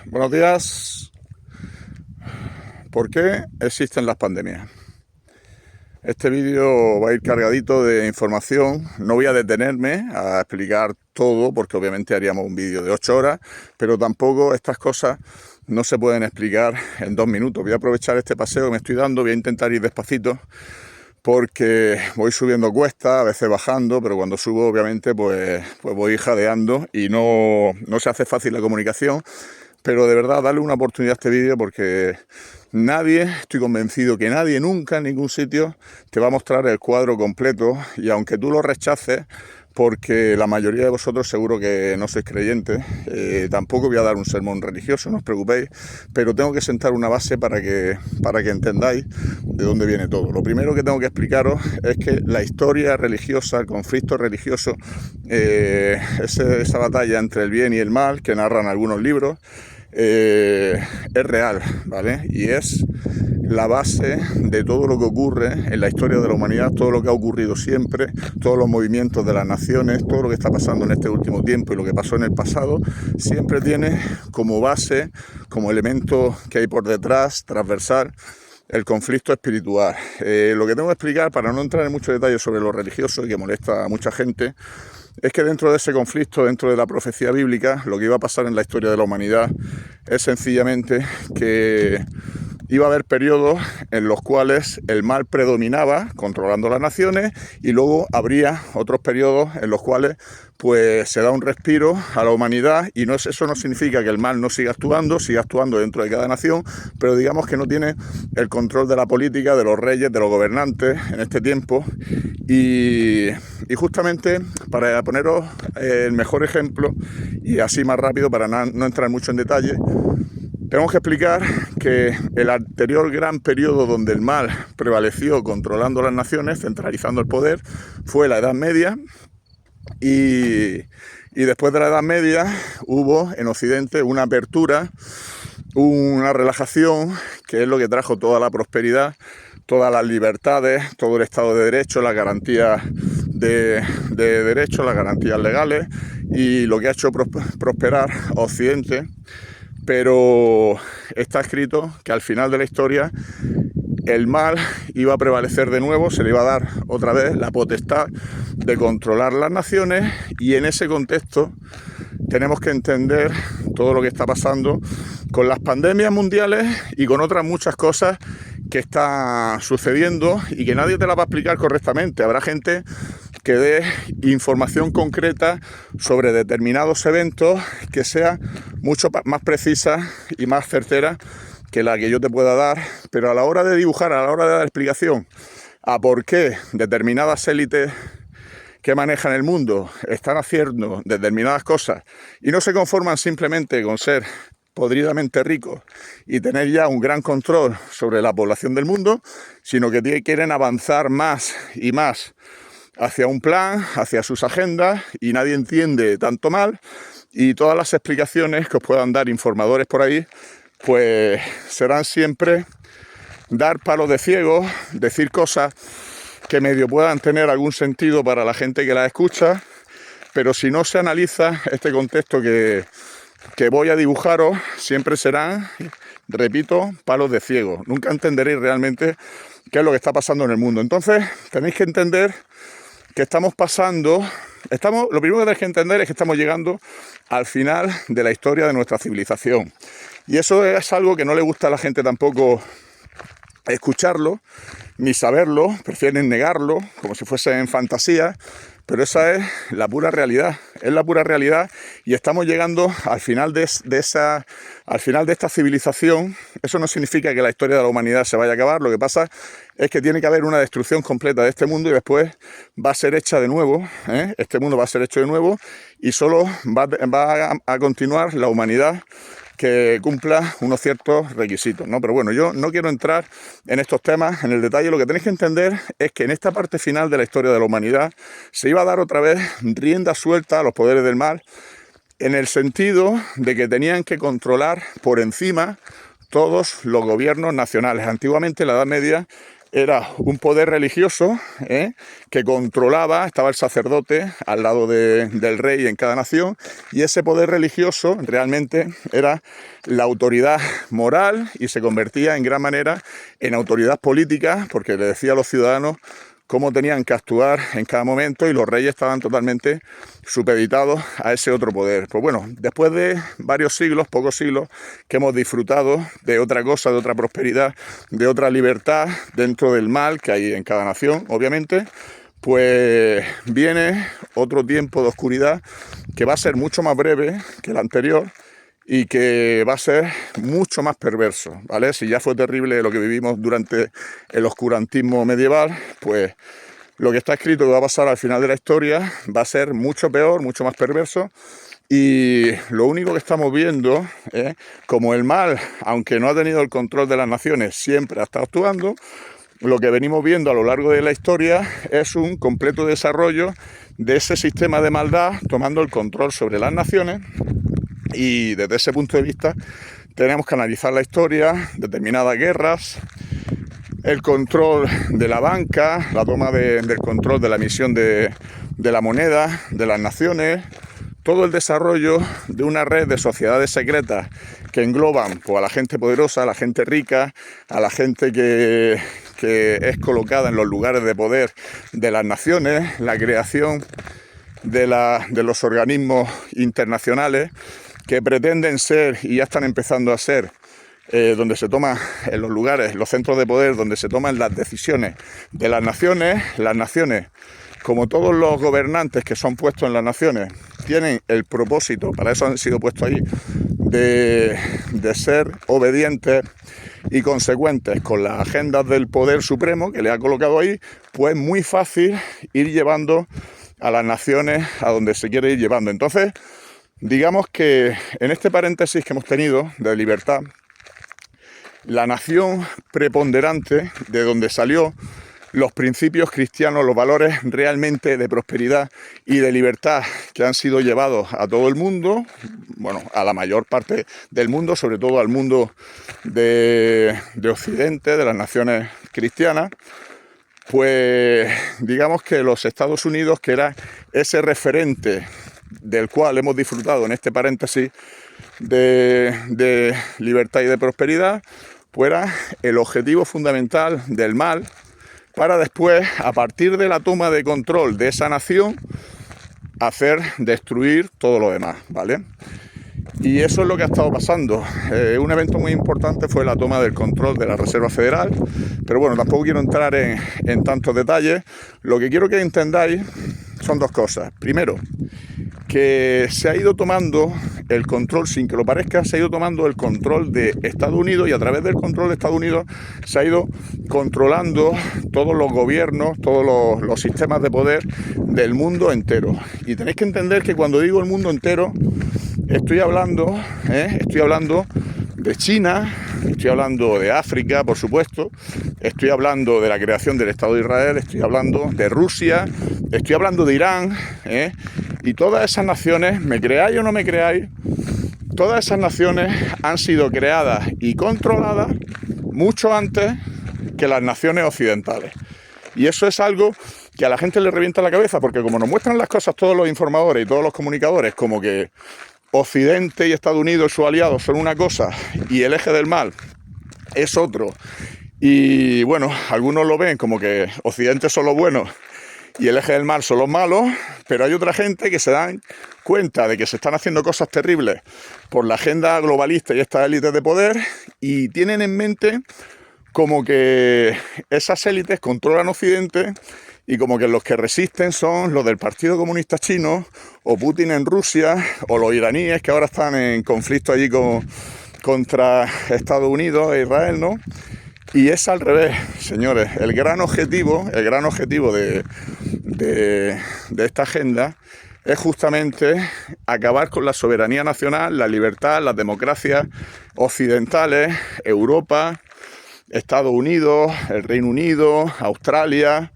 Buenos días. ¿Por qué existen las pandemias? Este vídeo va a ir cargadito de información. No voy a detenerme a explicar todo porque obviamente haríamos un vídeo de 8 horas, pero tampoco estas cosas no se pueden explicar en 2 minutos. Voy a aprovechar este paseo que me estoy dando, voy a intentar ir despacito porque voy subiendo cuestas, a veces bajando, pero cuando subo obviamente pues voy jadeando y no se hace fácil la comunicación. Pero de verdad, dale una oportunidad a este vídeo porque estoy convencido que nadie nunca en ningún sitio te va a mostrar el cuadro completo, y aunque tú lo rechaces, porque la mayoría de vosotros seguro que no sois creyentes, tampoco voy a dar un sermón religioso, no os preocupéis, pero tengo que sentar una base para que entendáis de dónde viene todo. Lo primero que tengo que explicaros es que la historia religiosa, el conflicto religioso, esa batalla entre el bien y el mal que narran algunos libros, es real, ¿vale? Y es la base de todo lo que ocurre en la historia de la humanidad, todo lo que ha ocurrido siempre, todos los movimientos de las naciones, todo lo que está pasando en este último tiempo y lo que pasó en el pasado, siempre tiene como base, como elemento que hay por detrás, transversal, el conflicto espiritual. Lo que tengo que explicar, para no entrar en muchos detalles sobre lo religioso y que molesta a mucha gente, es que dentro de ese conflicto, dentro de la profecía bíblica, lo que iba a pasar en la historia de la humanidad es sencillamente que iba a haber periodos en los cuales el mal predominaba, controlando las naciones, y luego habría otros periodos en los cuales pues se da un respiro a la humanidad, y eso no significa que el mal no siga actuando dentro de cada nación, pero digamos que no tiene el control de la política, de los reyes, de los gobernantes en este tiempo. Y justamente para poneros el mejor ejemplo, y así más rápido para no entrar mucho en detalle, tenemos que explicar que el anterior gran periodo donde el mal prevaleció controlando las naciones, centralizando el poder, fue la Edad Media. Y después de la Edad Media hubo en Occidente una apertura, una relajación, que es lo que trajo toda la prosperidad, todas las libertades, todo el Estado de Derecho, las garantías de derechos, las garantías legales, y lo que ha hecho prosperar a Occidente. Pero está escrito que al final de la historia el mal iba a prevalecer de nuevo, se le iba a dar otra vez la potestad de controlar las naciones, y en ese contexto tenemos que entender todo lo que está pasando con las pandemias mundiales y con otras muchas cosas que están sucediendo y que nadie te las va a explicar correctamente. Habrá gente que dé información concreta sobre determinados eventos que sea mucho más precisa y más certera que la que yo te pueda dar, pero a la hora de dibujar, a la hora de dar explicación a por qué determinadas élites que manejan el mundo están haciendo determinadas cosas y no se conforman simplemente con ser podridamente ricos y tener ya un gran control sobre la población del mundo, sino que quieren avanzar más y más hacia un plan, hacia sus agendas, y nadie entiende tanto mal, y todas las explicaciones que os puedan dar informadores por ahí pues serán siempre dar palos de ciego, decir cosas que medio puedan tener algún sentido para la gente que las escucha, pero si no se analiza este contexto que voy a dibujaros, siempre serán, repito, palos de ciego. Nunca entenderéis realmente qué es lo que está pasando en el mundo. Entonces tenéis que entender que lo primero que tenéis que entender es que estamos llegando al final de la historia de nuestra civilización. Y eso es algo que no le gusta a la gente tampoco escucharlo, ni saberlo, prefieren negarlo, como si fuese en fantasía, pero esa es la pura realidad, y estamos llegando al final de esta civilización. Eso no significa que la historia de la humanidad se vaya a acabar, lo que pasa es que tiene que haber una destrucción completa de este mundo y después va a ser hecha de nuevo, este mundo va a ser hecho de nuevo, y solo va a continuar la humanidad que cumpla unos ciertos requisitos, ¿no? Pero bueno, yo no quiero entrar en estos temas en el detalle. Lo que tenéis que entender es que en esta parte final de la historia de la humanidad se iba a dar otra vez rienda suelta a los poderes del mal, en el sentido de que tenían que controlar por encima todos los gobiernos nacionales. Antiguamente, en la Edad Media, era un poder religioso que controlaba, estaba el sacerdote al lado del rey en cada nación, y ese poder religioso realmente era la autoridad moral y se convertía en gran manera en autoridad política, porque le decía a los ciudadanos cómo tenían que actuar en cada momento, y los reyes estaban totalmente supeditados a ese otro poder. Pues bueno, después de varios siglos, pocos siglos, que hemos disfrutado de otra cosa, de otra prosperidad, de otra libertad dentro del mal que hay en cada nación, obviamente, pues viene otro tiempo de oscuridad que va a ser mucho más breve que el anterior, y que va a ser mucho más perverso, ¿vale? Si ya fue terrible lo que vivimos durante el oscurantismo medieval, pues lo que está escrito que va a pasar al final de la historia va a ser mucho peor, mucho más perverso, y lo único que estamos viendo, como el mal, aunque no ha tenido el control de las naciones, siempre ha estado actuando, lo que venimos viendo a lo largo de la historia es un completo desarrollo de ese sistema de maldad tomando el control sobre las naciones. Y desde ese punto de vista tenemos que analizar la historia, determinadas guerras, el control de la banca, la toma del control de la emisión de la moneda, de las naciones, todo el desarrollo de una red de sociedades secretas que engloban pues, a la gente poderosa, a la gente rica, a la gente que es colocada en los lugares de poder de las naciones, la creación de los organismos internacionales que pretenden ser, y ya están empezando a ser, donde se toma en los lugares, los centros de poder, donde se toman las decisiones de las naciones, como todos los gobernantes que son puestos en las naciones, tienen el propósito, para eso han sido puestos ahí, de ser obedientes y consecuentes con las agendas del poder supremo que le ha colocado ahí, pues es muy fácil ir llevando a las naciones a donde se quiere ir llevando. Entonces, digamos que en este paréntesis que hemos tenido de libertad, la nación preponderante de donde salió los principios cristianos, los valores realmente de prosperidad y de libertad que han sido llevados a todo el mundo, bueno, a la mayor parte del mundo, sobre todo al mundo de Occidente, de las naciones cristianas, pues digamos que los Estados Unidos, que era ese referente del cual hemos disfrutado en este paréntesis de libertad y de prosperidad, pues era el objetivo fundamental del mal, para después, a partir de la toma de control de esa nación, destruir todo lo demás, ¿vale? Y eso es lo que ha estado pasando. Un evento muy importante fue la toma del control de la Reserva Federal, pero bueno, tampoco quiero entrar en tantos detalles. Lo que quiero que entendáis son dos cosas. Primero, que se ha ido tomando el control, sin que lo parezca, se ha ido tomando el control de Estados Unidos, y a través del control de Estados Unidos se ha ido controlando todos los gobiernos, todos los sistemas de poder del mundo entero. Y tenéis que entender que cuando digo el mundo entero, estoy hablando de China, estoy hablando de África, por supuesto, estoy hablando de la creación del Estado de Israel, estoy hablando de Rusia, estoy hablando de Irán, y todas esas naciones, me creáis o no me creáis, todas esas naciones han sido creadas y controladas mucho antes que las naciones occidentales. Y eso es algo que a la gente le revienta la cabeza, porque como nos muestran las cosas todos los informadores y todos los comunicadores, como que Occidente y Estados Unidos, sus aliados, son una cosa y el eje del mal es otro. Y bueno, algunos lo ven como que Occidente son los buenos y el eje del mal son los malos, pero hay otra gente que se dan cuenta de que se están haciendo cosas terribles por la agenda globalista y estas élites de poder, y tienen en mente como que esas élites controlan Occidente, y como que los que resisten son los del Partido Comunista Chino, o Putin en Rusia, o los iraníes que ahora están en conflicto allí contra Estados Unidos e Israel, ¿no? Y es al revés, señores. El gran objetivo de esta agenda es justamente acabar con la soberanía nacional, la libertad, las democracias occidentales, Europa, Estados Unidos, el Reino Unido, Australia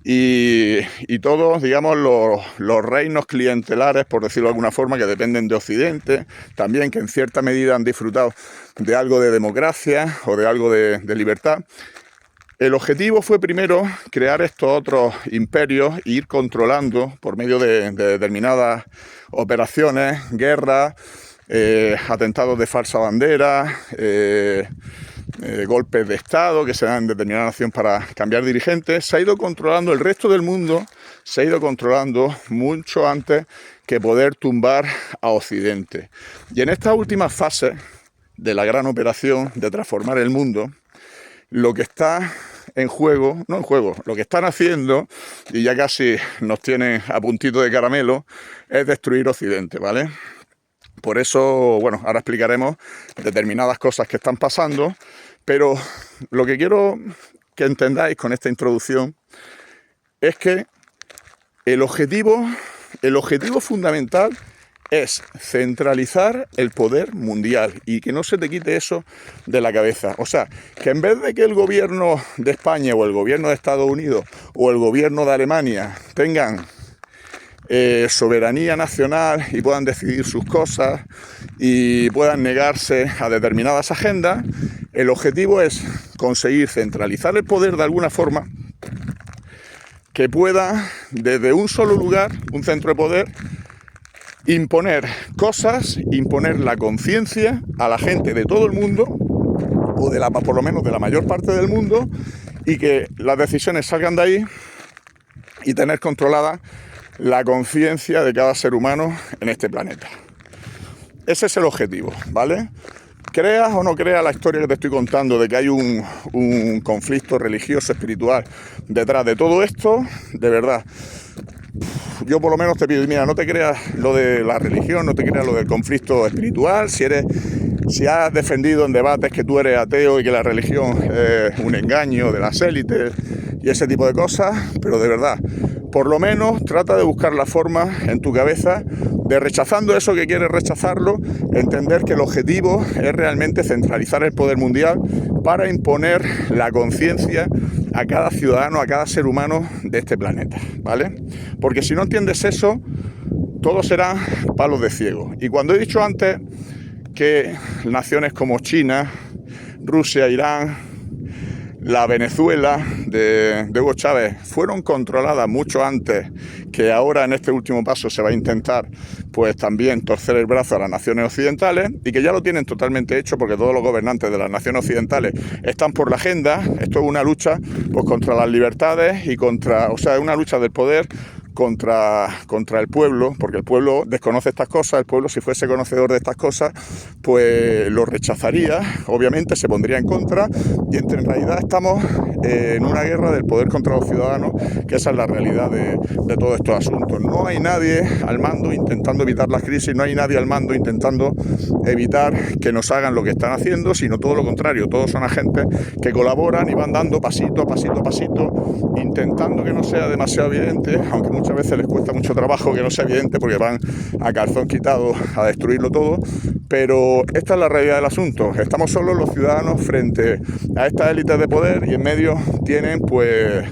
y todos, digamos, los reinos clientelares, por decirlo de alguna forma, que dependen de Occidente, también, que en cierta medida han disfrutado de algo de democracia o de algo de libertad. El objetivo fue primero crear estos otros imperios e ir controlando por medio de determinadas operaciones, guerras, atentados de falsa bandera, golpes de Estado que se dan en determinada nación para cambiar dirigentes. Se ha ido controlando el resto del mundo, se ha ido controlando mucho antes que poder tumbar a Occidente. Y en estas últimas fases de la gran operación de transformar el mundo, lo que está en juego, no en juego, lo que están haciendo, y ya casi nos tienen a puntito de caramelo, es destruir Occidente, ¿vale? Por eso, bueno, ahora explicaremos determinadas cosas que están pasando, pero lo que quiero que entendáis con esta introducción es que el objetivo fundamental es centralizar el poder mundial y que no se te quite eso de la cabeza. O sea, que en vez de que el gobierno de España o el gobierno de Estados Unidos o el gobierno de Alemania tengan soberanía nacional y puedan decidir sus cosas y puedan negarse a determinadas agendas, el objetivo es conseguir centralizar el poder de alguna forma que pueda, desde un solo lugar, un centro de poder, imponer cosas, imponer la conciencia a la gente de todo el mundo, o por lo menos de la mayor parte del mundo, y que las decisiones salgan de ahí y tener controlada la conciencia de cada ser humano en este planeta. Ese es el objetivo, ¿vale? Creas o no creas la historia que te estoy contando de que hay un conflicto religioso, espiritual detrás de todo esto, de verdad, yo por lo menos te pido, mira, no te creas lo de la religión, no te creas lo del conflicto espiritual, si has defendido en debates que tú eres ateo y que la religión es un engaño de las élites y ese tipo de cosas, pero de verdad, por lo menos trata de buscar la forma en tu cabeza de, rechazando eso que quieres rechazarlo, entender que el objetivo es realmente centralizar el poder mundial para imponer la conciencia a cada ciudadano, a cada ser humano de este planeta, ¿vale? Porque si no entiendes eso, todo será palos de ciego. Y cuando he dicho antes que naciones como China, Rusia, Irán, la Venezuela de Hugo Chávez fueron controladas mucho antes que ahora en este último paso se va a intentar pues también torcer el brazo a las naciones occidentales, y que ya lo tienen totalmente hecho porque todos los gobernantes de las naciones occidentales están por la agenda. Esto es una lucha pues contra las libertades y es una lucha del poder contra el pueblo, porque el pueblo desconoce estas cosas. El pueblo, si fuese conocedor de estas cosas, pues lo rechazaría, obviamente se pondría en contra, y en realidad estamos en una guerra del poder contra los ciudadanos, que esa es la realidad de todos estos asuntos. No hay nadie al mando intentando evitar las crisis, no hay nadie al mando intentando evitar que nos hagan lo que están haciendo, sino todo lo contrario. Todos son agentes que colaboran y van dando pasito a pasito a pasito, intentando que no sea demasiado evidente, aunque muchas veces les cuesta mucho trabajo que no sea evidente porque van a calzón quitado a destruirlo todo, pero esta es la realidad del asunto. Estamos solos los ciudadanos frente a estas élites de poder, y en medio tienen pues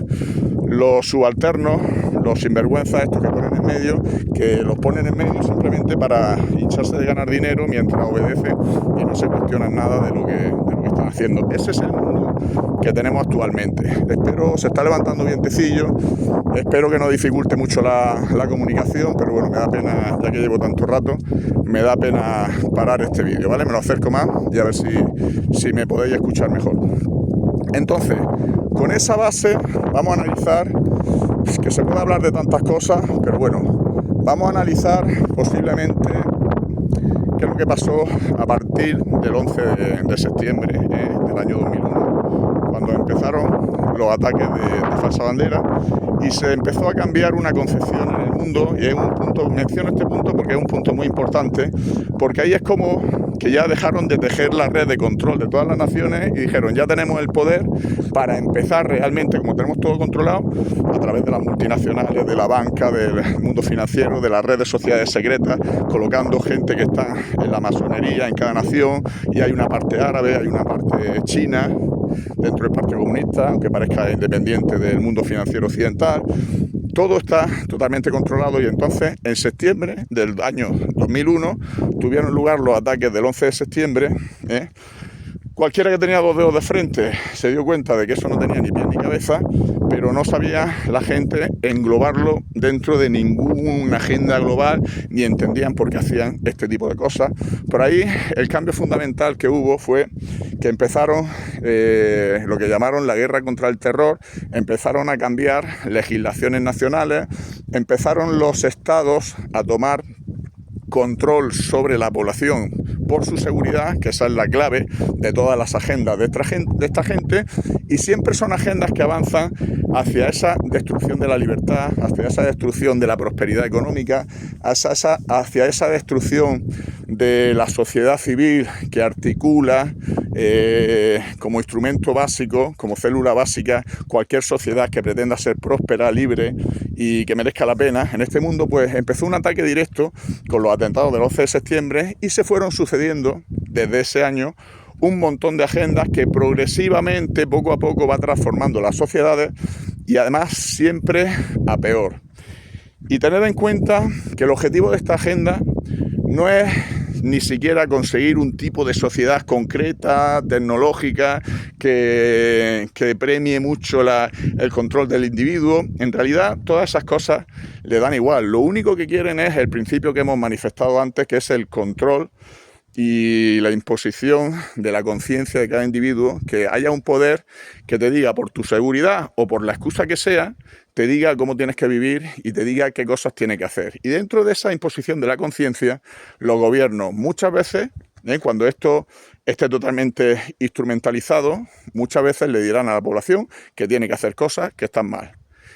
los subalternos, los sinvergüenzas estos que ponen en medio, que los ponen en medio simplemente para hincharse de ganar dinero mientras obedecen y no se cuestionan nada de lo que están haciendo. Ese es el mundo que tenemos actualmente. Espero, se está levantando vientecillo, espero que no dificulte mucho la comunicación, pero bueno, me da pena, ya que llevo tanto rato, me da pena parar este vídeo, ¿vale? Me lo acerco más y a ver si me podéis escuchar mejor. Entonces, con esa base vamos a analizar, que se puede hablar de tantas cosas, pero bueno, vamos a analizar posiblemente qué es lo que pasó a partir del 11 de septiembre del año 2001, cuando empezaron los ataques de falsa bandera y se empezó a cambiar una concepción en el mundo. Y es un punto, menciono este punto porque es un punto muy importante, porque ahí es como que ya dejaron de tejer la red de control de todas las naciones y dijeron, ya tenemos el poder para empezar realmente, como tenemos todo controlado, a través de las multinacionales, de la banca, del mundo financiero, de las redes sociales secretas, colocando gente que está en la masonería en cada nación, y hay una parte árabe, hay una parte china dentro del Partido Comunista, aunque parezca independiente del mundo financiero occidental. Todo está totalmente controlado, y entonces en septiembre del año 2001 tuvieron lugar los ataques del 11 de septiembre, Cualquiera que tenía dos dedos de frente se dio cuenta de que eso no tenía ni pie ni cabeza, pero no sabía la gente englobarlo dentro de ninguna agenda global, ni entendían por qué hacían este tipo de cosas. Por ahí el cambio fundamental que hubo fue que empezaron lo que llamaron la guerra contra el terror, empezaron a cambiar legislaciones nacionales, empezaron los estados a tomar control sobre la población por su seguridad, que esa es la clave de todas las agendas de esta gente, y siempre son agendas que avanzan hacia esa destrucción de la libertad, hacia esa destrucción de la prosperidad económica, hacia esa destrucción de la sociedad civil que articula como instrumento básico, como célula básica, cualquier sociedad que pretenda ser próspera, libre y que merezca la pena. En este mundo pues empezó un ataque directo con los atentados del 11 de septiembre y se fueron sucediendo desde ese año un montón de agendas que progresivamente, poco a poco, va transformando las sociedades y además siempre a peor. Y tener en cuenta que el objetivo de esta agenda no es ni siquiera conseguir un tipo de sociedad concreta, tecnológica, que premie mucho el control del individuo. En realidad, todas esas cosas le dan igual. Lo único que quieren es el principio que hemos manifestado antes, que es el control y la imposición de la conciencia de cada individuo, que haya un poder que te diga por tu seguridad o por la excusa que sea, te diga cómo tienes que vivir y te diga qué cosas tienes que hacer. Y dentro de esa imposición de la conciencia, los gobiernos muchas veces, cuando esto esté totalmente instrumentalizado, muchas veces le dirán a la población que tiene que hacer cosas que están mal.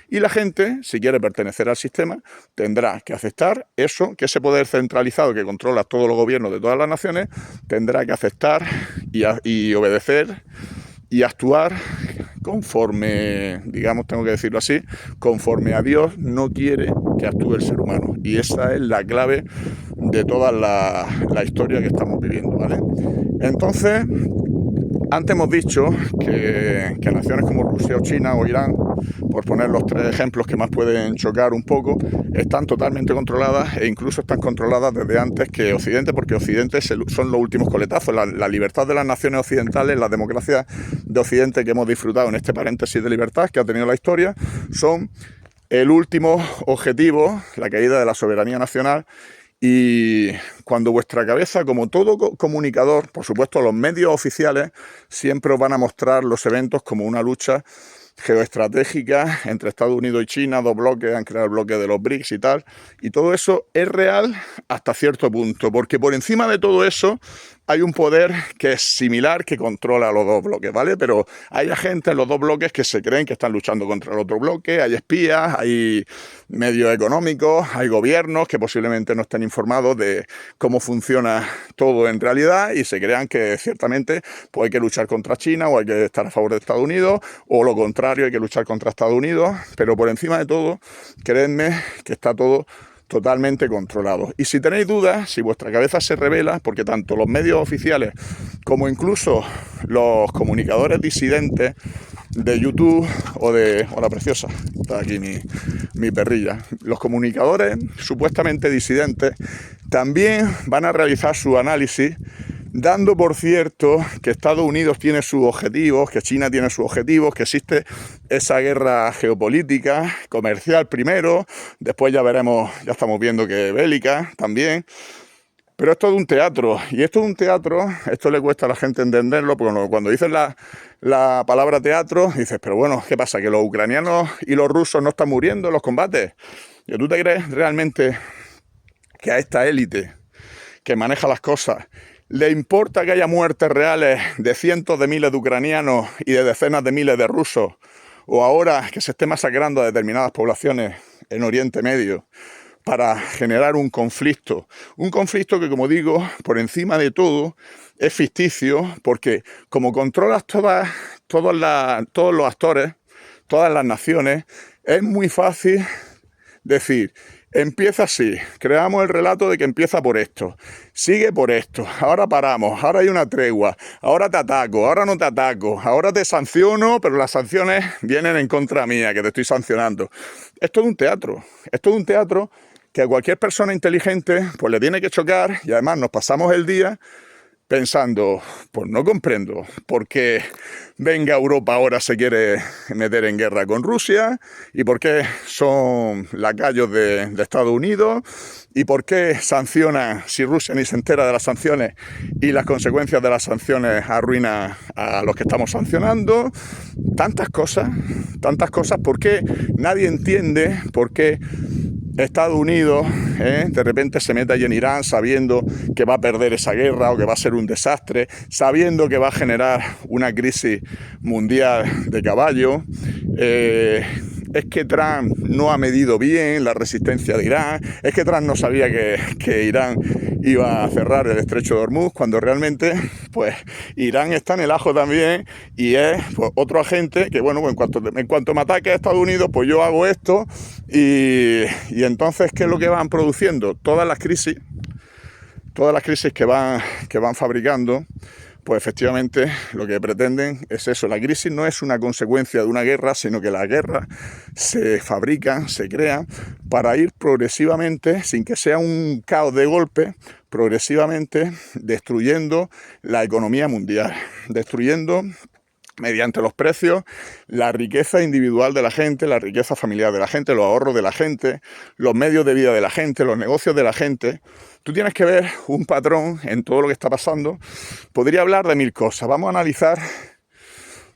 Y la gente, si quiere pertenecer al sistema, tendrá que aceptar eso, que ese poder centralizado que controla todos los gobiernos de todas las naciones, tendrá que aceptar y obedecer y actuar conforme, digamos, tengo que decirlo así, conforme a Dios no quiere que actúe el ser humano. Y esa es la clave de toda la historia que estamos viviendo, ¿vale? Entonces, antes hemos dicho que naciones como Rusia o China o Irán, por poner los tres ejemplos que más pueden chocar un poco, están totalmente controladas e incluso están controladas desde antes que Occidente, porque Occidente son los últimos coletazos. La libertad de las naciones occidentales, las democracias de Occidente que hemos disfrutado en este paréntesis de libertad que ha tenido la historia, son el último objetivo, la caída de la soberanía nacional. Y cuando vuestra cabeza, como todo comunicador, por supuesto los medios oficiales siempre os van a mostrar los eventos como una lucha geoestratégica entre Estados Unidos y China, dos bloques, han creado el bloque de los BRICS y tal, y todo eso es real hasta cierto punto, porque por encima de todo eso hay un poder que es similar, que controla los dos bloques, ¿vale? Pero hay gente en los dos bloques que se creen que están luchando contra el otro bloque, hay espías, hay medios económicos, hay gobiernos que posiblemente no estén informados de cómo funciona todo en realidad y se crean que ciertamente pues hay que luchar contra China o hay que estar a favor de Estados Unidos o lo contrario, hay que luchar contra Estados Unidos, pero por encima de todo, creedme que está todo totalmente controlado. Y si tenéis dudas, si vuestra cabeza se revela, porque tanto los medios oficiales como incluso los comunicadores disidentes de YouTube Hola preciosa, está aquí mi perrilla. Los comunicadores supuestamente disidentes también van a realizar su análisis dando por cierto que Estados Unidos tiene sus objetivos, que China tiene sus objetivos, que existe esa guerra geopolítica, comercial primero, después ya veremos, ya estamos viendo que bélica también. Pero esto es un teatro, y esto es un teatro, esto le cuesta a la gente entenderlo, porque cuando dices la palabra teatro, dices, pero bueno, ¿qué pasa? ¿Que los ucranianos y los rusos no están muriendo en los combates? ¿Y tú te crees realmente que a esta élite que maneja las cosas le importa que haya muertes reales de cientos de miles de ucranianos y de decenas de miles de rusos? O ahora que se esté masacrando a determinadas poblaciones en Oriente Medio para generar un conflicto que, como digo, por encima de todo es ficticio, porque como controlas todos los actores, todas las naciones, es muy fácil decir, empieza así, creamos el relato de que empieza por esto, sigue por esto, ahora paramos, ahora hay una tregua, ahora te ataco, ahora no te ataco, ahora te sanciono, pero las sanciones vienen en contra mía, que te estoy sancionando. Esto es un teatro que a cualquier persona inteligente pues le tiene que chocar, y además nos pasamos el día pensando, pues no comprendo por qué venga Europa ahora se quiere meter en guerra con Rusia y por qué son lacayos de Estados Unidos y por qué sanciona si Rusia ni se entera de las sanciones y las consecuencias de las sanciones arruinan a los que estamos sancionando. Tantas cosas, ¿por qué nadie entiende por qué Estados Unidos de repente se mete allí en Irán sabiendo que va a perder esa guerra o que va a ser un desastre, sabiendo que va a generar una crisis mundial de caballo? Es que Trump no ha medido bien la resistencia de Irán, es que Trump no sabía que Irán iba a cerrar el estrecho de Hormuz, cuando realmente pues Irán está en el ajo también y es pues, otro agente que bueno, pues, en cuanto me ataque a Estados Unidos pues yo hago esto y entonces ¿qué es lo que van produciendo? Todas las crisis que van fabricando, pues efectivamente lo que pretenden es eso. La crisis no es una consecuencia de una guerra, sino que las guerras se fabrican, se crean para ir progresivamente, sin que sea un caos de golpe, progresivamente destruyendo la economía mundial, destruyendo mediante los precios la riqueza individual de la gente, la riqueza familiar de la gente, los ahorros de la gente, los medios de vida de la gente, los negocios de la gente. Tú tienes que ver un patrón en todo lo que está pasando. Podría hablar de 1000 cosas. Vamos a analizar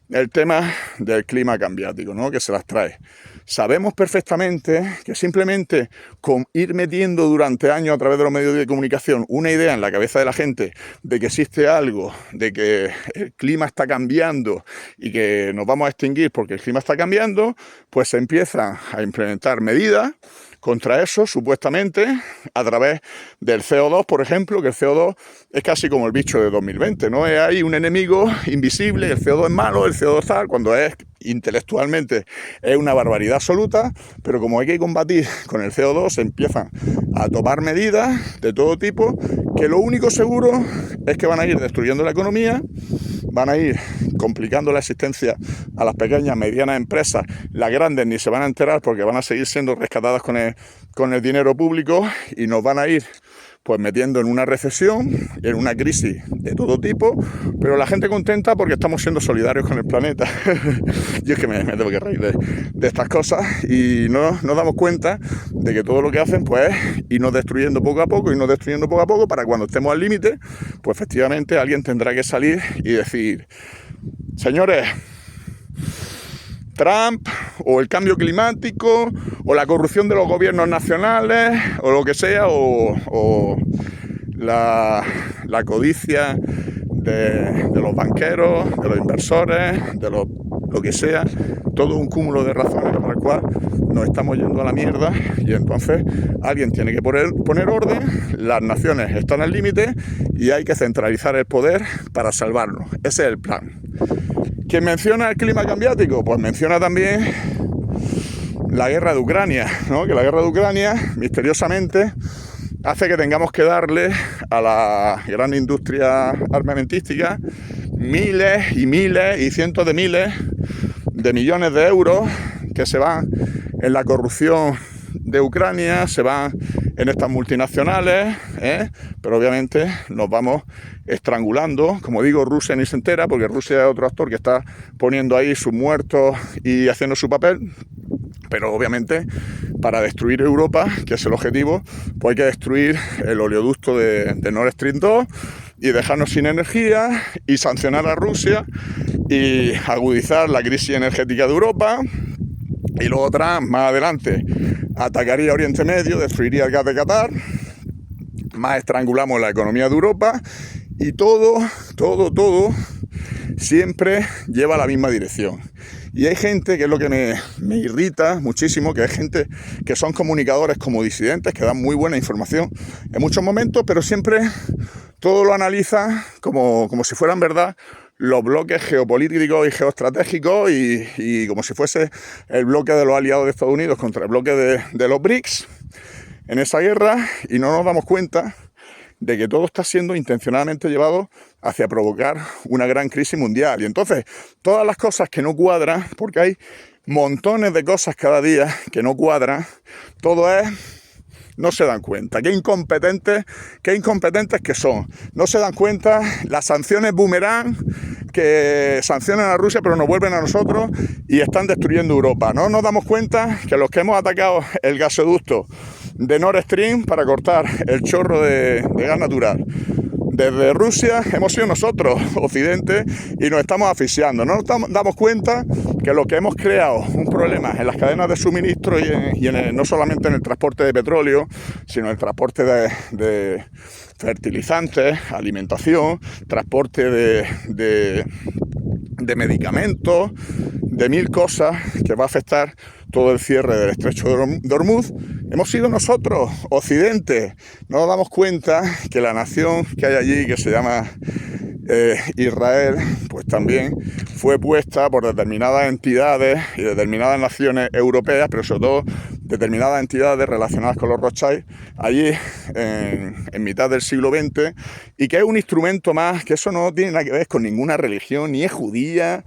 el tema del clima cambiático, ¿no? Que se las trae. Sabemos perfectamente que simplemente con ir metiendo durante años a través de los medios de comunicación una idea en la cabeza de la gente de que existe algo, de que el clima está cambiando y que nos vamos a extinguir porque el clima está cambiando, pues se empiezan a implementar medidas contra eso, supuestamente, a través del CO2, por ejemplo, que el CO2 es casi como el bicho de 2020, ¿no? Hay un enemigo invisible, el CO2 es malo, el CO2 tal, cuando es intelectualmente es una barbaridad absoluta, pero como hay que combatir con el CO2, se empiezan a tomar medidas de todo tipo, que lo único seguro es que van a ir destruyendo la economía, van a ir complicando la existencia a las pequeñas, medianas empresas. Las grandes ni se van a enterar porque van a seguir siendo rescatadas con el dinero público y nos van a ir pues metiendo en una recesión, en una crisis de todo tipo, pero la gente contenta porque estamos siendo solidarios con el planeta. Yo es que me tengo que reír de estas cosas y no nos damos cuenta de que todo lo que hacen pues es irnos destruyendo poco a poco, para cuando estemos al límite, pues efectivamente alguien tendrá que salir y decir, señores, Trump o el cambio climático o la corrupción de los gobiernos nacionales o lo que sea o la codicia de los banqueros, de los inversores, de lo que sea, todo un cúmulo de razones por el cual nos estamos yendo a la mierda y entonces alguien tiene que poner orden, las naciones están al límite y hay que centralizar el poder para salvarnos. Ese es el plan. ¿Quién menciona el clima cambiático? Pues menciona también la guerra de Ucrania, ¿no? Que la guerra de Ucrania, misteriosamente, hace que tengamos que darle a la gran industria armamentística miles y miles y cientos de miles de millones de euros que se van en la corrupción de Ucrania, se van en estas multinacionales, pero obviamente nos vamos estrangulando. Como digo, Rusia ni se entera porque Rusia es otro actor que está poniendo ahí sus muertos y haciendo su papel, pero obviamente para destruir Europa, que es el objetivo, pues hay que destruir el oleoducto de Nord Stream 2 y dejarnos sin energía y sancionar a Rusia y agudizar la crisis energética de Europa. Y luego Trump, más adelante, atacaría Oriente Medio, destruiría el gas de Qatar, más estrangulamos la economía de Europa y todo siempre lleva a la misma dirección. Y hay gente, que es lo que me irrita muchísimo, que hay gente que son comunicadores como disidentes, que dan muy buena información en muchos momentos, pero siempre todo lo analizan como si fueran verdad los bloques geopolíticos y geoestratégicos y como si fuese el bloque de los aliados de Estados Unidos contra el bloque de los BRICS en esa guerra, y no nos damos cuenta de que todo está siendo intencionadamente llevado hacia provocar una gran crisis mundial. Y entonces, todas las cosas que no cuadran, porque hay montones de cosas cada día que no cuadran, todo es no se dan cuenta. Qué incompetentes que son. No se dan cuenta las sanciones boomerang que sancionan a Rusia pero nos vuelven a nosotros y están destruyendo Europa. No nos damos cuenta que los que hemos atacado el gasoducto de Nord Stream para cortar el chorro de gas natural desde Rusia hemos sido nosotros, Occidente, y nos estamos asfixiando. No nos damos cuenta que lo que hemos creado un problema en las cadenas de suministro no solamente en el transporte de petróleo, sino en el transporte de fertilizantes, alimentación, transporte de medicamentos, de mil cosas que va a afectar todo el cierre del estrecho de Hormuz. Hemos sido nosotros, Occidente. No nos damos cuenta que la nación que hay allí, que se llama Israel, pues también fue puesta por determinadas entidades y determinadas naciones europeas, pero sobre todo determinadas entidades relacionadas con los Rothschild, allí en mitad del siglo XX, y que es un instrumento más, que eso no tiene nada que ver con ninguna religión, ni es judía.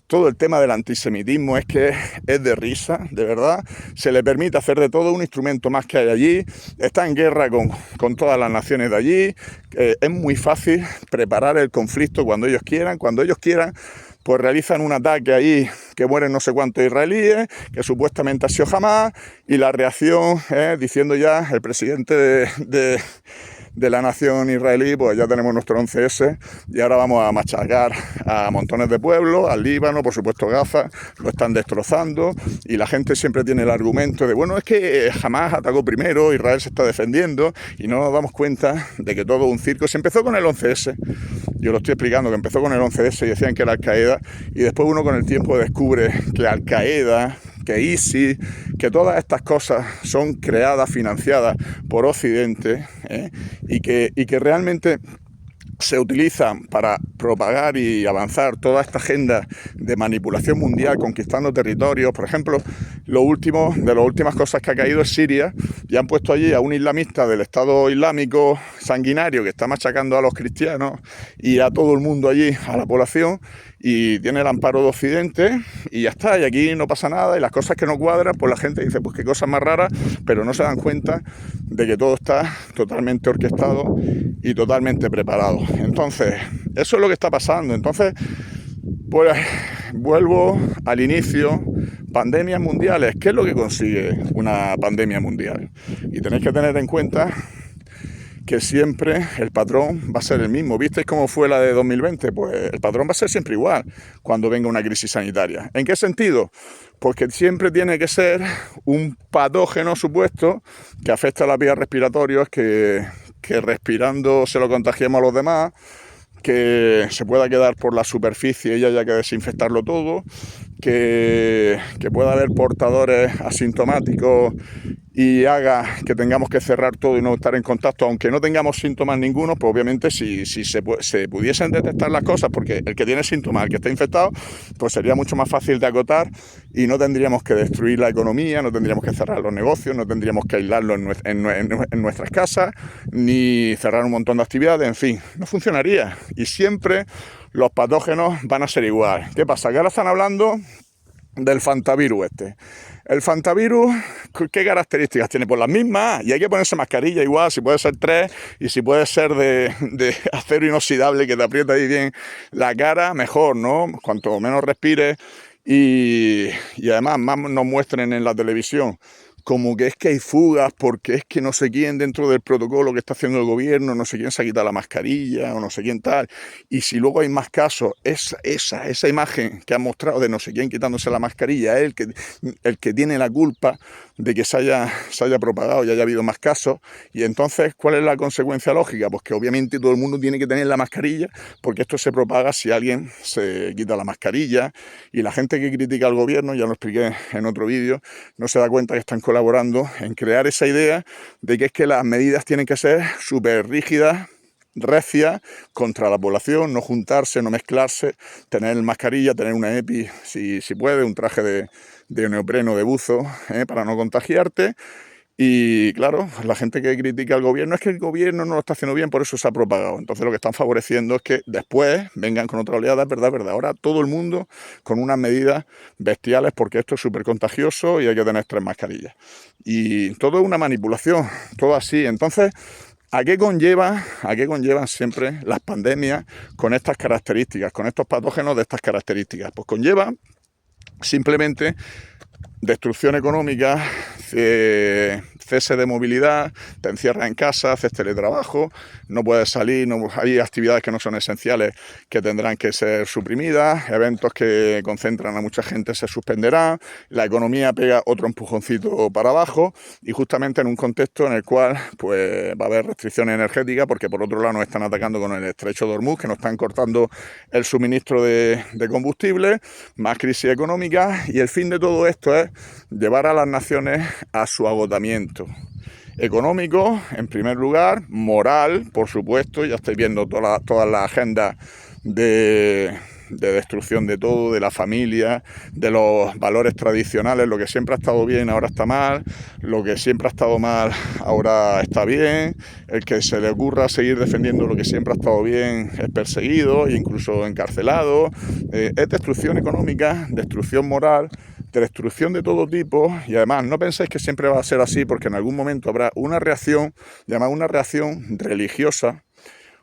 Todo el tema del antisemitismo es que es de risa, de verdad. Se le permite hacer de todo un instrumento más que hay allí. Está en guerra con todas las naciones de allí. Es muy fácil preparar el conflicto cuando ellos quieran. Cuando ellos quieran, pues realizan un ataque ahí que mueren no sé cuántos israelíes, que supuestamente ha sido Hamas, y la reacción es diciendo ya el presidente de la nación israelí, pues ya tenemos nuestro 11S y ahora vamos a machacar a montones de pueblos, al Líbano, por supuesto Gaza, lo están destrozando, y la gente siempre tiene el argumento de, bueno, es que Hamas atacó primero, Israel se está defendiendo, y no nos damos cuenta de que todo un circo. Se empezó con el 11S, yo lo estoy explicando, que empezó con el 11S y decían que era Al-Qaeda, y después uno con el tiempo descubre que Al-Qaeda, que ISIS, que todas estas cosas son creadas, financiadas por Occidente, y que realmente se utilizan para propagar y avanzar toda esta agenda de manipulación mundial, conquistando territorios. Por ejemplo, de las últimas cosas que ha caído es Siria, y han puesto allí a un islamista del Estado Islámico sanguinario que está machacando a los cristianos y a todo el mundo allí, a la población, y tiene el amparo de Occidente, y ya está, y aquí no pasa nada, y las cosas que no cuadran, pues la gente dice, pues qué cosas más raras, pero no se dan cuenta de que todo está totalmente orquestado y totalmente preparado. Entonces, eso es lo que está pasando. Entonces, pues vuelvo al inicio. Pandemias mundiales. ¿Qué es lo que consigue una pandemia mundial? Y tenéis que tener en cuenta que siempre el patrón va a ser el mismo. ¿Visteis cómo fue la de 2020? Pues el patrón va a ser siempre igual cuando venga una crisis sanitaria. ¿En qué sentido? Porque siempre tiene que ser un patógeno supuesto que afecta a las vías respiratorias, que respirando se lo contagiemos a los demás, que se pueda quedar por la superficie y haya que desinfectarlo todo, que pueda haber portadores asintomáticos y haga que tengamos que cerrar todo y no estar en contacto, aunque no tengamos síntomas ninguno. Pues obviamente si se pudiesen detectar las cosas, porque el que tiene síntomas, el que está infectado, pues sería mucho más fácil de acotar y no tendríamos que destruir la economía, no tendríamos que cerrar los negocios, no tendríamos que aislarlo en nuestras casas, ni cerrar un montón de actividades, en fin, no funcionaría. Y siempre los patógenos van a ser igual. ¿Qué pasa? Que ahora están hablando del fantavirus este. El fantavirus, ¿qué características tiene? Pues las mismas, y hay que ponerse mascarilla igual, si puede ser 3, y si puede ser de acero inoxidable que te aprieta ahí bien la cara, mejor, ¿no? Cuanto menos respires, y además más nos muestren en la televisión como que es que hay fugas porque es que no sé quién dentro del protocolo que está haciendo el gobierno, no sé quién se ha quitado la mascarilla o no sé quién tal, y si luego hay más casos, esa imagen que han mostrado de no sé quién quitándose la mascarilla es el que tiene la culpa de que se haya propagado y haya habido más casos. Y entonces, ¿cuál es la consecuencia lógica? Pues que obviamente todo el mundo tiene que tener la mascarilla, porque esto se propaga si alguien se quita la mascarilla, y la gente que critica al gobierno, ya lo expliqué en otro vídeo, no se da cuenta que están colaborando en crear esa idea de que es que las medidas tienen que ser súper rígidas, recias, contra la población, no juntarse, no mezclarse, tener mascarilla, tener una EPI si puede, un traje de neopreno, de buzo, para no contagiarte, Y claro, la gente que critica al gobierno es que el gobierno no lo está haciendo bien, por eso se ha propagado. Entonces lo que están favoreciendo es que después vengan con otra oleada, es verdad, verdad. Ahora todo el mundo con unas medidas bestiales porque esto es súper contagioso y hay que tener 3 mascarillas. Y todo es una manipulación, todo así. Entonces, ¿a qué conllevan siempre las pandemias con estas características, con estos patógenos de estas características? Pues conlleva simplemente destrucción económica, cese de movilidad, te encierras en casa, haces teletrabajo, no puedes salir, hay actividades que no son esenciales que tendrán que ser suprimidas, eventos que concentran a mucha gente se suspenderán, la economía pega otro empujoncito para abajo y justamente en un contexto en el cual pues va a haber restricciones energéticas porque por otro lado nos están atacando con el estrecho de Hormuz, que nos están cortando el suministro de combustible, más crisis económica y el fin de todo esto es llevar a las naciones a su agotamiento económico, en primer lugar, moral, por supuesto, ya estáis viendo toda la agenda de destrucción de todo, de la familia, de los valores tradicionales, lo que siempre ha estado bien ahora está mal, lo que siempre ha estado mal ahora está bien, el que se le ocurra seguir defendiendo lo que siempre ha estado bien es perseguido e incluso encarcelado, es destrucción económica, destrucción moral, destrucción de todo tipo y además no penséis que siempre va a ser así porque en algún momento habrá una reacción, además una reacción religiosa,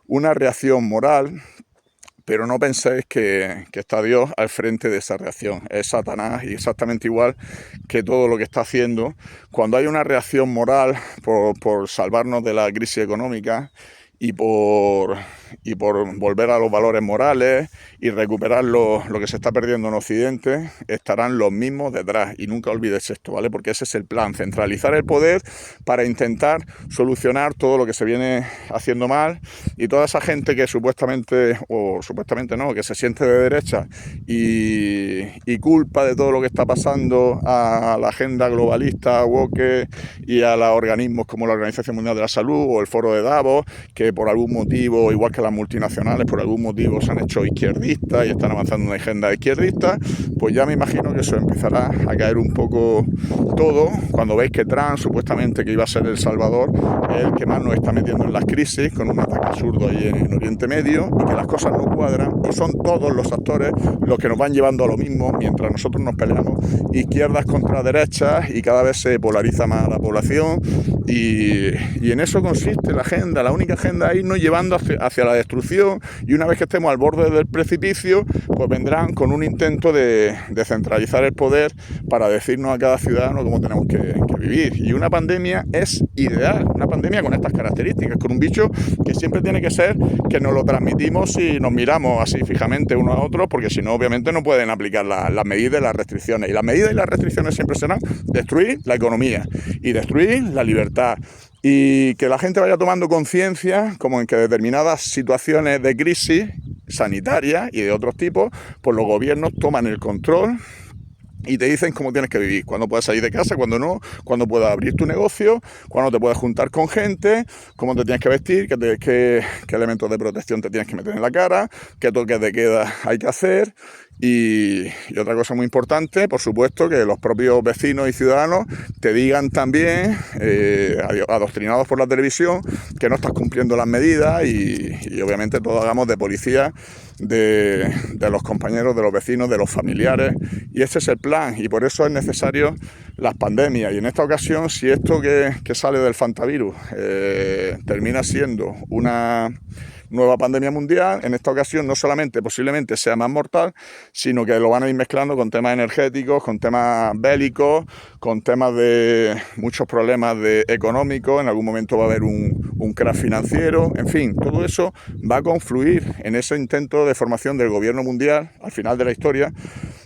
una reacción moral, pero no penséis que está Dios al frente de esa reacción, es Satanás y exactamente igual que todo lo que está haciendo. Cuando hay una reacción moral por salvarnos de la crisis económica y por volver a los valores morales y recuperar lo que se está perdiendo en Occidente, estarán los mismos detrás. Y nunca olvides esto, ¿vale? Porque ese es el plan, centralizar el poder para intentar solucionar todo lo que se viene haciendo mal y toda esa gente que supuestamente, o supuestamente no, que se siente de derecha y culpa de todo lo que está pasando a la agenda globalista, woke y a los organismos como la Organización Mundial de la Salud o el Foro de Davos, que por algún motivo, igual que las multinacionales, por algún motivo se han hecho izquierdistas y están avanzando una agenda izquierdista, pues ya me imagino que eso empezará a caer un poco todo cuando veis que Trump, supuestamente que iba a ser el salvador, es el que más nos está metiendo en las crisis con un ataque absurdo ahí en Oriente Medio y que las cosas no cuadran y son todos los actores los que nos van llevando a lo mismo mientras nosotros nos peleamos izquierdas contra derechas y cada vez se polariza más la población y en eso consiste la agenda, la única agenda es irnos llevando hacia la destrucción y una vez que estemos al borde del precipicio pues vendrán con un intento de centralizar el poder para decirnos a cada ciudadano cómo tenemos que vivir y una pandemia es ideal, una pandemia con estas características, con un bicho que siempre tiene que ser que nos lo transmitimos si nos miramos así fijamente uno a otro porque si no obviamente no pueden aplicar las medidas y las restricciones y las medidas y las restricciones siempre serán destruir la economía y destruir la libertad y que la gente vaya tomando conciencia como en que determinadas situaciones de crisis sanitaria y de otros tipos, pues los gobiernos toman el control y te dicen cómo tienes que vivir, cuándo puedes salir de casa, cuándo no, cuándo puedes abrir tu negocio, cuándo te puedes juntar con gente, cómo te tienes que vestir, qué elementos de protección te tienes que meter en la cara, qué toques de queda hay que hacer. Y otra cosa muy importante, por supuesto, que los propios vecinos y ciudadanos te digan también, adoctrinados por la televisión, que no estás cumpliendo las medidas y obviamente todos hagamos de policía de los compañeros, de los vecinos, de los familiares. Y ese es el plan y por eso es necesario las pandemias. Y en esta ocasión, si esto que sale del fantavirus termina siendo una nueva pandemia mundial, en esta ocasión no solamente posiblemente sea más mortal, sino que lo van a ir mezclando con temas energéticos, con temas bélicos, con temas de muchos problemas económicos, en algún momento va a haber un crash financiero, en fin, todo eso va a confluir en ese intento de formación del gobierno mundial al final de la historia,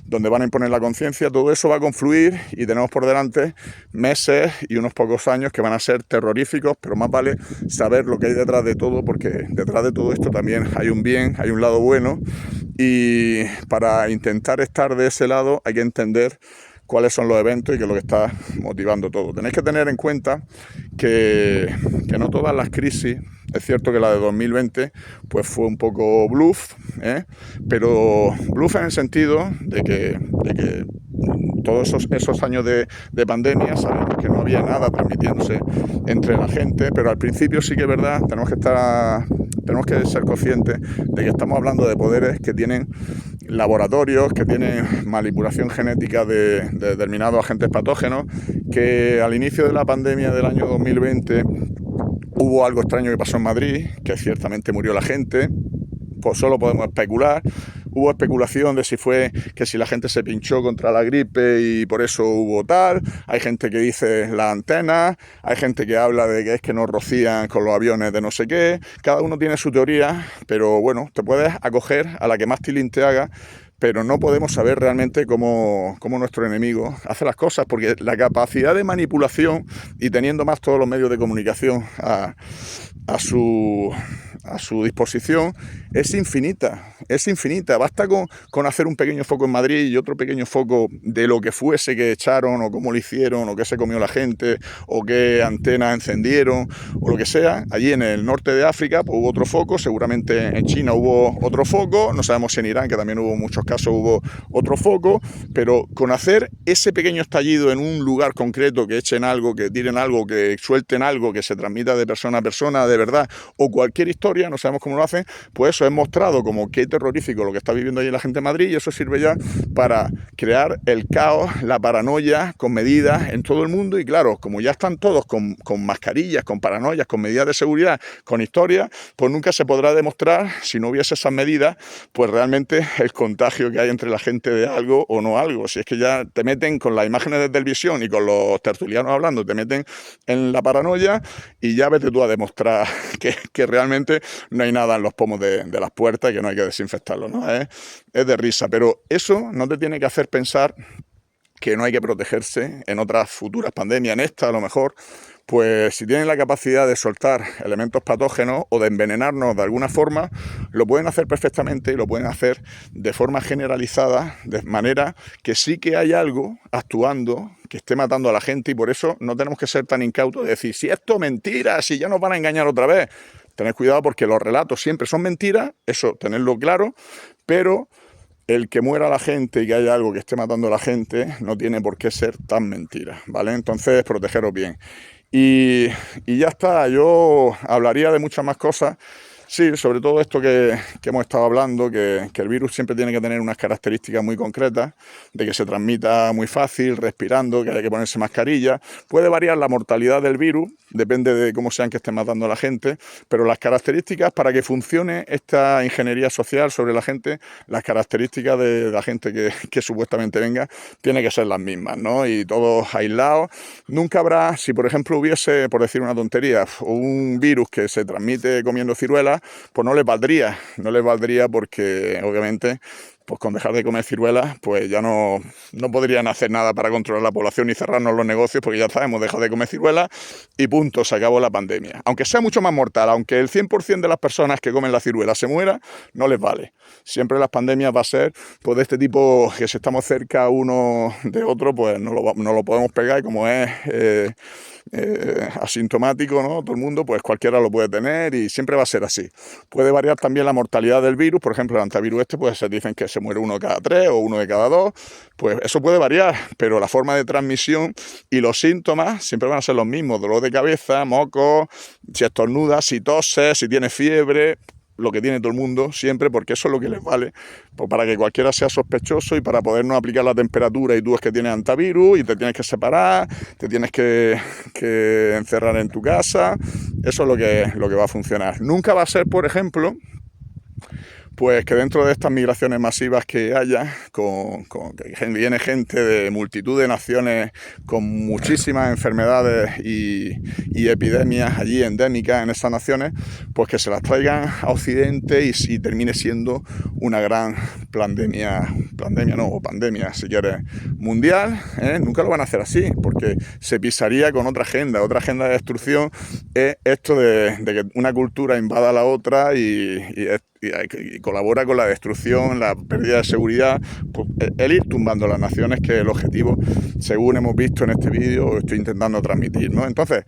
donde van a imponer la conciencia, todo eso va a confluir y tenemos por delante meses y unos pocos años que van a ser terroríficos, pero más vale saber lo que hay detrás de todo, porque detrás de todo esto también hay un bien, hay un lado bueno y para intentar estar de ese lado hay que entender cuáles son los eventos y qué es lo que está motivando todo. Tenéis que tener en cuenta que no todas las crisis, es cierto que la de 2020 pues fue un poco bluff, pero bluff en el sentido de que todos esos años de pandemia sabemos que no había nada transmitiéndose entre la gente, pero al principio sí que es verdad, tenemos que ser conscientes de que estamos hablando de poderes que tienen laboratorios, que tienen manipulación genética de determinados agentes patógenos, que al inicio de la pandemia del año 2020 hubo algo extraño que pasó en Madrid, que ciertamente murió la gente, pues solo podemos especular. Hubo especulación de si fue que si la gente se pinchó contra la gripe y por eso hubo tal. Hay gente que dice las antenas, hay gente que habla de que es que nos rocían con los aviones de no sé qué. Cada uno tiene su teoría, pero bueno, te puedes acoger a la que más tilín te haga, pero no podemos saber realmente cómo nuestro enemigo hace las cosas, porque la capacidad de manipulación, y teniendo más todos los medios de comunicación a su disposición, es infinita, es infinita. Basta con hacer un pequeño foco en Madrid y otro pequeño foco de lo que fuese que echaron, o cómo lo hicieron, o qué se comió la gente, o qué antenas encendieron, o lo que sea. Allí en el norte de África pues, hubo otro foco, seguramente en China hubo otro foco, no sabemos si en Irán, que también hubo muchos casos, hubo otro foco, pero con hacer ese pequeño estallido en un lugar concreto, que echen algo, que tiren algo, que suelten algo, que se transmita de persona a persona, de verdad, o cualquier historia, no sabemos cómo lo hacen, pues eso es mostrado como qué terrorífico lo que está viviendo allí la gente en Madrid, y eso sirve ya para crear el caos, la paranoia, con medidas en todo el mundo. Y claro, como ya están todos con mascarillas, con paranoias, con medidas de seguridad, con historias, pues nunca se podrá demostrar, si no hubiese esas medidas, pues realmente el contagio que hay entre la gente de algo o no algo. Si es que ya te meten con las imágenes de televisión y con los tertulianos hablando, te meten en la paranoia, y ya vete tú a demostrar que realmente no hay nada en los pomos de las puertas y que no hay que desinfectarlo, ¿no? Es de risa, pero eso no te tiene que hacer pensar que no hay que protegerse en otras futuras pandemias, en esta a lo mejor. Pues si tienen la capacidad de soltar elementos patógenos o de envenenarnos de alguna forma, lo pueden hacer perfectamente, y lo pueden hacer de forma generalizada, de manera que sí que hay algo actuando que esté matando a la gente, y por eso no tenemos que ser tan incautos de decir, si esto es mentira, si ya nos van a engañar otra vez. Tened cuidado, porque los relatos siempre son mentiras, eso tenedlo claro, pero el que muera la gente y que haya algo que esté matando a la gente no tiene por qué ser tan mentira, ¿vale? Entonces, protegeros bien. Y ya está, yo hablaría de muchas más cosas. Sí, sobre todo esto que hemos estado hablando, que el virus siempre tiene que tener unas características muy concretas, de que se transmita muy fácil, respirando, que hay que ponerse mascarilla. Puede variar la mortalidad del virus, depende de cómo sean que estén matando a la gente, pero las características para que funcione esta ingeniería social sobre la gente, las características de la gente que supuestamente venga, tienen que ser las mismas, ¿no? Y todos aislados. Nunca habrá, si por ejemplo hubiese, por decir una tontería, un virus que se transmite comiendo ciruelas, pues no les valdría porque obviamente pues con dejar de comer ciruelas pues ya no podrían hacer nada para controlar la población ni cerrarnos los negocios, porque ya sabemos, dejar de comer ciruelas y punto, se acabó la pandemia. Aunque sea mucho más mortal, aunque el 100% de las personas que comen la ciruela se muera, no les vale. Siempre las pandemias va a ser pues de este tipo, que si estamos cerca uno de otro pues no lo podemos pegar, y como es asintomático, ¿no? Todo el mundo, pues cualquiera lo puede tener, y siempre va a ser así. Puede variar también la mortalidad del virus, por ejemplo, el antivirus pues se dicen que se muere uno de cada 3 o uno de cada 2, pues eso puede variar, pero la forma de transmisión y los síntomas siempre van a ser los mismos: dolor de cabeza, mocos, si estornudas, si toses, si tienes fiebre, lo que tiene todo el mundo siempre, porque eso es lo que les vale, pues para que cualquiera sea sospechoso y para podernos aplicar la temperatura, y tú es que tienes antivirus y te tienes que separar, te tienes que encerrar en tu casa. Eso es lo que va a funcionar. Nunca va a ser, por ejemplo, pues que dentro de estas migraciones masivas que haya, que viene gente de multitud de naciones con muchísimas enfermedades y epidemias allí endémicas en esas naciones, pues que se las traigan a Occidente y termine siendo una gran pandemia si quieres, mundial, ¿eh? Nunca lo van a hacer así, porque se pisaría con otra agenda de destrucción. Es esto de que una cultura invada a la otra y colabora con la destrucción, la pérdida de seguridad, pues el ir tumbando las naciones, que es el objetivo, según hemos visto en este vídeo, estoy intentando transmitir, ¿no? Entonces,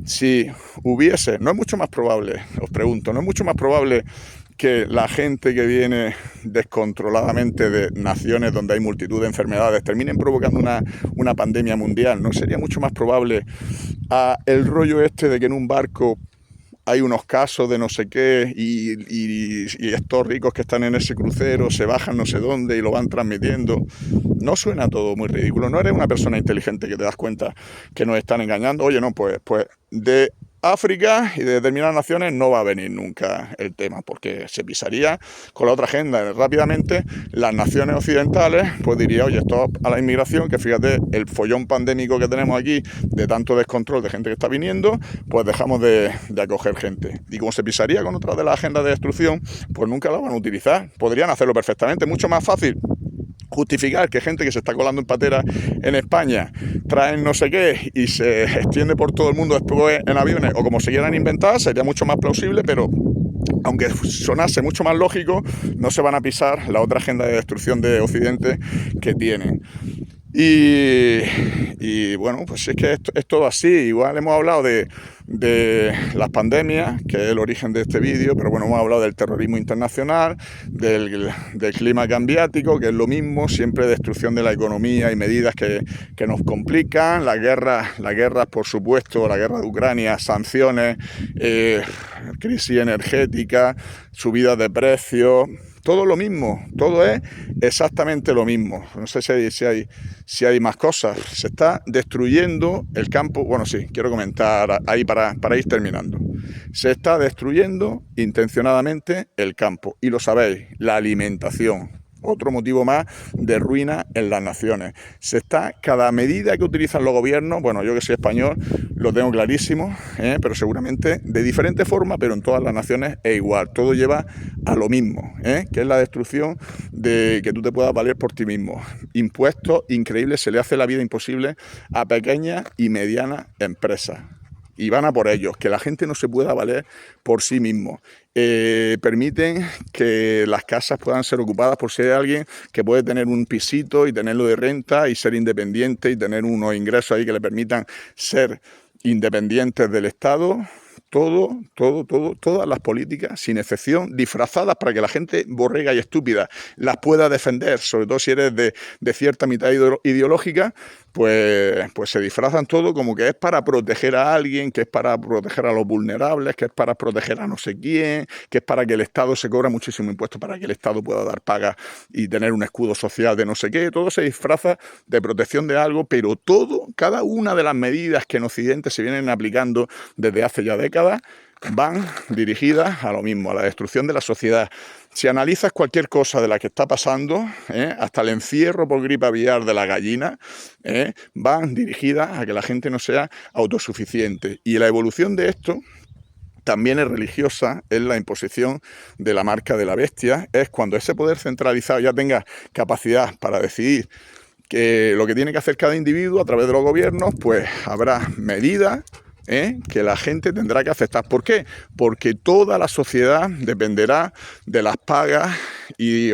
si hubiese, no es mucho más probable, os pregunto, no es mucho más probable que la gente que viene descontroladamente de naciones donde hay multitud de enfermedades terminen provocando una pandemia mundial, ¿no sería mucho más probable el rollo este de que en un barco hay unos casos de no sé qué y estos ricos que están en ese crucero se bajan no sé dónde y lo van transmitiendo? ¿No suena todo muy ridículo? ¿No eres una persona inteligente que te das cuenta que nos están engañando? Oye, no, pues de África y de determinadas naciones no va a venir nunca el tema, porque se pisaría con la otra agenda. Rápidamente las naciones occidentales pues diría, oye, stop a la inmigración, que fíjate el follón pandémico que tenemos aquí de tanto descontrol de gente que está viniendo, pues dejamos de acoger gente. Y como se pisaría con otra de las agendas de destrucción, pues nunca la van a utilizar. Podrían hacerlo perfectamente, mucho más fácil justificar que gente que se está colando en patera en España traen no sé qué y se extiende por todo el mundo después en aviones, o como se quieran inventar, sería mucho más plausible, pero aunque sonase mucho más lógico, no se van a pisar la otra agenda de destrucción de Occidente que tienen. Y bueno, pues es que es todo así. Igual hemos hablado de las pandemias, que es el origen de este vídeo, pero bueno, hemos hablado del terrorismo internacional, del clima cambiático, que es lo mismo, siempre destrucción de la economía y medidas que nos complican, las guerras, por supuesto, la guerra de Ucrania, sanciones, crisis energética, subidas de precios. Todo lo mismo, todo es exactamente lo mismo. No sé si hay más cosas. Se está destruyendo el campo. Bueno, sí, quiero comentar ahí para ir terminando. Se está destruyendo intencionadamente el campo. Y lo sabéis, la alimentación. Otro motivo más de ruina en las naciones. Cada medida que utilizan los gobiernos, bueno, yo que soy español lo tengo clarísimo, pero seguramente de diferente forma, pero en todas las naciones es igual. Todo lleva a lo mismo, que es la destrucción de que tú te puedas valer por ti mismo. Impuestos increíbles, se le hace la vida imposible a pequeñas y medianas empresas. Y van a por ellos, que la gente no se pueda valer por sí mismo. Permiten que las casas puedan ser ocupadas por si hay alguien que puede tener un pisito y tenerlo de renta y ser independiente y tener unos ingresos ahí que le permitan ser independientes del Estado. Todas las políticas, sin excepción, disfrazadas para que la gente borrega y estúpida las pueda defender, sobre todo si eres de cierta mitad ideológica, pues se disfrazan todo como que es para proteger a alguien, que es para proteger a los vulnerables, que es para proteger a no sé quién, que es para que el Estado se cobra muchísimo impuesto, para que el Estado pueda dar pagas y tener un escudo social de no sé qué. Todo se disfraza de protección de algo, pero cada una de las medidas que en Occidente se vienen aplicando desde hace ya décadas van dirigidas a lo mismo, a la destrucción de la sociedad. Si analizas cualquier cosa de la que está pasando, hasta el encierro por gripe aviar de la gallina, van dirigidas a que la gente no sea autosuficiente. Y la evolución de esto también es religiosa, es la imposición de la marca de la bestia, es cuando ese poder centralizado ya tenga capacidad para decidir que lo que tiene que hacer cada individuo a través de los gobiernos, pues habrá medidas que la gente tendrá que aceptar. ¿Por qué? Porque toda la sociedad dependerá de las pagas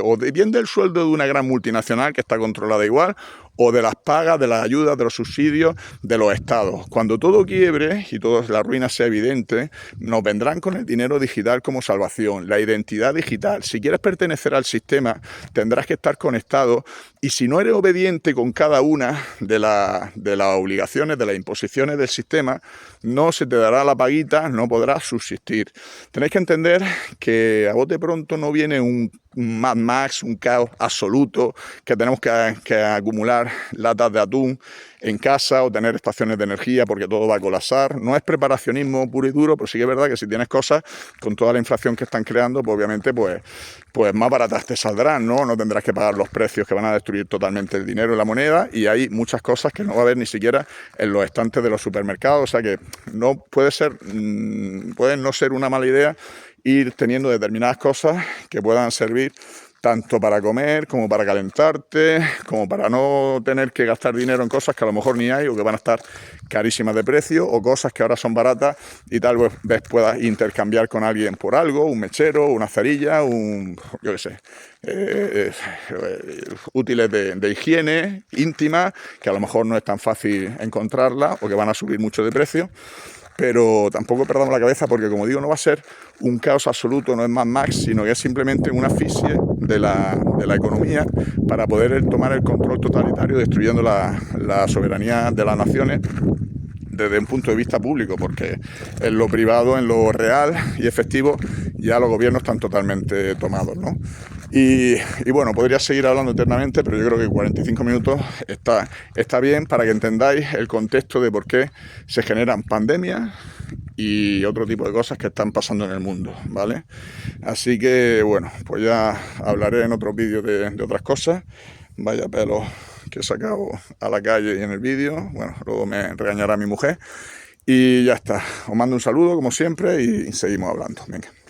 o bien del sueldo de una gran multinacional que está controlada igual, o de las pagas, de las ayudas, de los subsidios de los estados. Cuando todo quiebre y toda la ruina sea evidente, nos vendrán con el dinero digital como salvación, la identidad digital. Si quieres pertenecer al sistema, tendrás que estar conectado, y si no eres obediente con cada una de las obligaciones, de las imposiciones del sistema, no se te dará la paguita, no podrás subsistir. Tenéis que entender que a bote pronto no viene un Mad Max, un caos absoluto, que tenemos que acumular latas de atún en casa o tener estaciones de energía porque todo va a colapsar. No es preparacionismo puro y duro, pero sí que es verdad que si tienes cosas con toda la inflación que están creando, pues obviamente pues más baratas te saldrán, ¿no? No tendrás que pagar los precios que van a destruir totalmente el dinero y la moneda, y hay muchas cosas que no va a haber ni siquiera en los estantes de los supermercados. O sea que no puede no ser una mala idea ir teniendo determinadas cosas que puedan servir tanto para comer como para calentarte, como para no tener que gastar dinero en cosas que a lo mejor ni hay o que van a estar carísimas de precio, o cosas que ahora son baratas y tal vez puedas intercambiar con alguien por algo, un mechero, una cerilla, yo qué sé, útiles de higiene íntima, que a lo mejor no es tan fácil encontrarla o que van a subir mucho de precio. Pero tampoco perdamos la cabeza, porque como digo, no va a ser un caos absoluto, no es Mad Max, sino que es simplemente una asfixia de la economía para poder tomar el control totalitario, destruyendo la soberanía de las naciones desde un punto de vista público, porque en lo privado, en lo real y efectivo, ya los gobiernos están totalmente tomados, ¿no? Y bueno, podría seguir hablando eternamente, pero yo creo que 45 minutos está bien para que entendáis el contexto de por qué se generan pandemias y otro tipo de cosas que están pasando en el mundo, ¿vale? Así que, bueno, pues ya hablaré en otros vídeos de otras cosas. Vaya pelos que he sacado a la calle y en el vídeo. Bueno, luego me regañará mi mujer. Y ya está. Os mando un saludo, como siempre, y seguimos hablando. Venga.